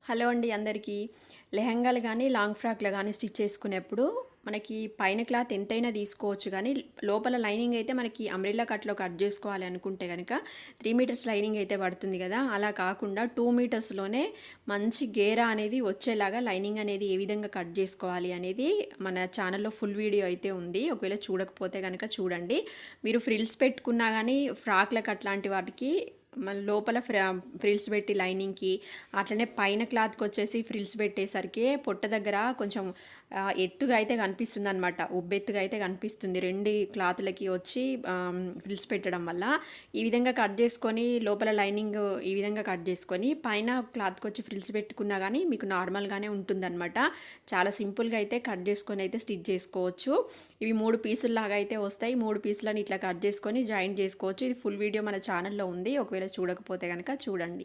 Hello అండి అందరికీ. లెహంగాలు కానీ లాంగ్ ఫ్రాక్లు కానీ స్టిచ్ చేసుకునేప్పుడు మనకి పైన క్లాత్ ఎంతైనా తీసుకోవచ్చు, కానీ లోపల లైనింగ్ అయితే మనకి అంబ్రెల్లా కట్లో కట్ చేసుకోవాలి అనుకుంటే కనుక 3 మీటర్స్ లైనింగ్ అయితే పడుతుంది కదా. అలా కాకుండా 2 మీటర్స్లోనే మంచి గేరా అనేది వచ్చేలాగా లైనింగ్ అనేది ఏ విధంగా కట్ చేసుకోవాలి అనేది మన ఛానల్లో ఫుల్ వీడియో అయితే ఉంది. ఒకవేళ చూడకపోతే కనుక చూడండి. మీరు ఫ్రిల్స్ పెట్టుకున్నా కానీ ఫ్రాక్లకు అట్లాంటి వాటికి మన లోపల ఫ్రిల్స్ పెట్టి లైనింగ్కి, అట్లనే పైన క్లాత్కి వచ్చేసి ఫ్రిల్స్ పెట్టేసరికి పొట్ట దగ్గర కొంచెం ఎత్తుగా అయితే కనిపిస్తుంది అనమాట. ఉబ్బెత్తుగా అయితే కనిపిస్తుంది రెండు క్లాత్లకి వచ్చి ఫ్రిల్స్ పెట్టడం వల్ల. ఈ విధంగా కట్ చేసుకొని లోపల లైనింగ్ ఈ విధంగా కట్ చేసుకొని పైన క్లాత్కి వచ్చి ఫ్రిల్స్ పెట్టుకున్నా కానీ మీకు నార్మల్గానే ఉంటుందన్నమాట. చాలా సింపుల్గా అయితే కట్ చేసుకొని అయితే స్టిచ్ చేసుకోవచ్చు. ఇవి 3 పీసుల్లాగా అయితే వస్తాయి. 3 పీసులని ఇట్లా కట్ చేసుకొని జాయింట్ చేసుకోవచ్చు. ఇది ఫుల్ వీడియో మన ఛానల్లో ఉంది. ఒకవేళ చూడకపోతే కనుక చూడండి.